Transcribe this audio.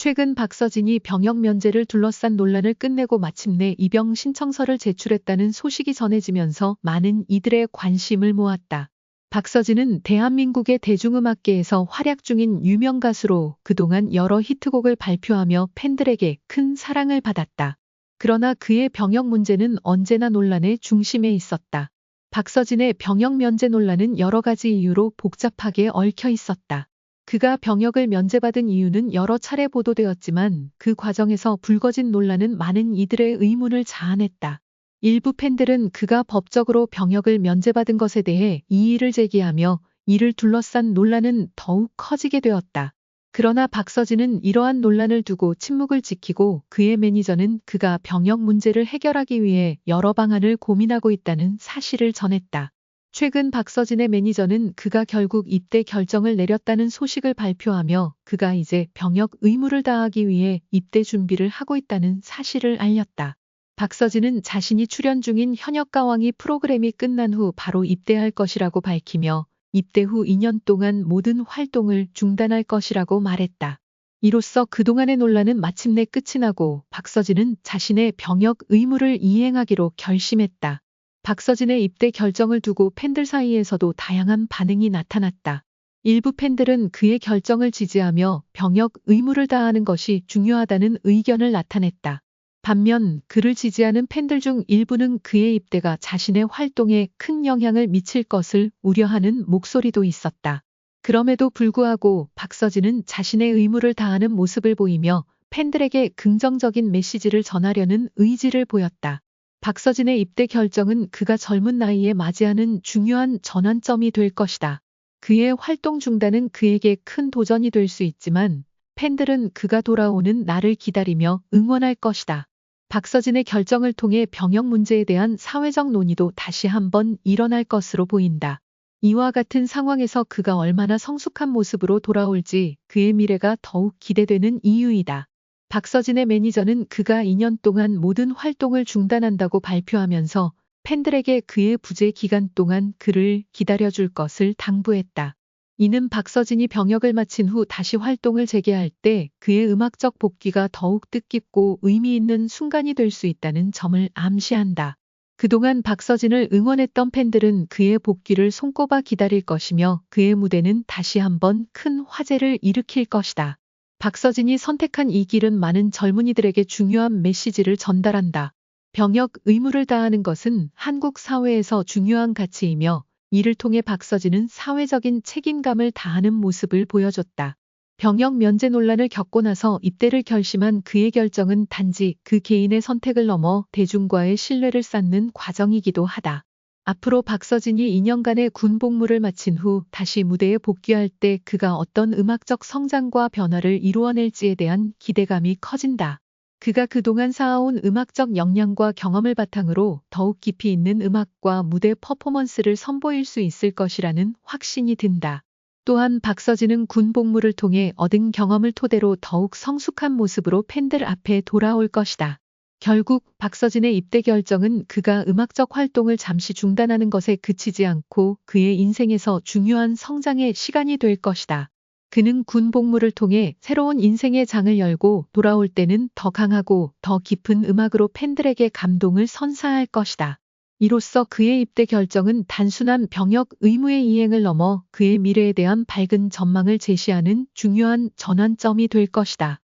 최근 박서진이 병역 면제를 둘러싼 논란을 끝내고 마침내 입영 신청서를 제출했다는 소식이 전해지면서 많은 이들의 관심을 모았다. 박서진은 대한민국의 대중음악계에서 활약 중인 유명 가수로 그동안 여러 히트곡을 발표하며 팬들에게 큰 사랑을 받았다. 그러나 그의 병역 문제는 언제나 논란의 중심에 있었다. 박서진의 병역 면제 논란은 여러 가지 이유로 복잡하게 얽혀 있었다. 그가 병역을 면제받은 이유는 여러 차례 보도되었지만 그 과정에서 불거진 논란은 많은 이들의 의문을 자아냈다. 일부 팬들은 그가 법적으로 병역을 면제받은 것에 대해 이의를 제기하며 이를 둘러싼 논란은 더욱 커지게 되었다. 그러나 박서진은 이러한 논란을 두고 침묵을 지키고 그의 매니저는 그가 병역 문제를 해결하기 위해 여러 방안을 고민하고 있다는 사실을 전했다. 최근 박서진의 매니저는 그가 결국 입대 결정을 내렸다는 소식을 발표하며 그가 이제 병역 의무를 다하기 위해 입대 준비를 하고 있다는 사실을 알렸다. 박서진은 자신이 출연 중인 현역가왕이 프로그램이 끝난 후 바로 입대할 것이라고 밝히며 입대 후 2년 동안 모든 활동을 중단할 것이라고 말했다. 이로써 그동안의 논란은 마침내 끝이 나고 박서진은 자신의 병역 의무를 이행하기로 결심했다. 박서진의 입대 결정을 두고 팬들 사이에서도 다양한 반응이 나타났다. 일부 팬들은 그의 결정을 지지하며 병역 의무를 다하는 것이 중요하다는 의견을 나타냈다. 반면 그를 지지하는 팬들 중 일부는 그의 입대가 자신의 활동에 큰 영향을 미칠 것을 우려하는 목소리도 있었다. 그럼에도 불구하고 박서진은 자신의 의무를 다하는 모습을 보이며 팬들에게 긍정적인 메시지를 전하려는 의지를 보였다. 박서진의 입대 결정은 그가 젊은 나이에 맞이하는 중요한 전환점이 될 것이다. 그의 활동 중단은 그에게 큰 도전이 될 수 있지만 팬들은 그가 돌아오는 날을 기다리며 응원할 것이다. 박서진의 결정을 통해 병역 문제에 대한 사회적 논의도 다시 한번 일어날 것으로 보인다. 이와 같은 상황에서 그가 얼마나 성숙한 모습으로 돌아올지 그의 미래가 더욱 기대되는 이유이다. 박서진의 매니저는 그가 2년 동안 모든 활동을 중단한다고 발표하면서 팬들에게 그의 부재 기간 동안 그를 기다려줄 것을 당부했다. 이는 박서진이 병역을 마친 후 다시 활동을 재개할 때 그의 음악적 복귀가 더욱 뜻깊고 의미 있는 순간이 될 수 있다는 점을 암시한다. 그동안 박서진을 응원했던 팬들은 그의 복귀를 손꼽아 기다릴 것이며 그의 무대는 다시 한번 큰 화제를 일으킬 것이다. 박서진이 선택한 이 길은 많은 젊은이들에게 중요한 메시지를 전달한다. 병역 의무를 다하는 것은 한국 사회에서 중요한 가치이며 이를 통해 박서진은 사회적인 책임감을 다하는 모습을 보여줬다. 병역 면제 논란을 겪고 나서 입대를 결심한 그의 결정은 단지 그 개인의 선택을 넘어 대중과의 신뢰를 쌓는 과정이기도 하다. 앞으로 박서진이 2년간의 군 복무를 마친 후 다시 무대에 복귀할 때 그가 어떤 음악적 성장과 변화를 이루어낼지에 대한 기대감이 커진다. 그가 그동안 쌓아온 음악적 역량과 경험을 바탕으로 더욱 깊이 있는 음악과 무대 퍼포먼스를 선보일 수 있을 것이라는 확신이 든다. 또한 박서진은 군 복무를 통해 얻은 경험을 토대로 더욱 성숙한 모습으로 팬들 앞에 돌아올 것이다. 결국 박서진의 입대 결정은 그가 음악적 활동을 잠시 중단하는 것에 그치지 않고 그의 인생에서 중요한 성장의 시간이 될 것이다. 그는 군 복무를 통해 새로운 인생의 장을 열고 돌아올 때는 더 강하고 더 깊은 음악으로 팬들에게 감동을 선사할 것이다. 이로써 그의 입대 결정은 단순한 병역 의무의 이행을 넘어 그의 미래에 대한 밝은 전망을 제시하는 중요한 전환점이 될 것이다.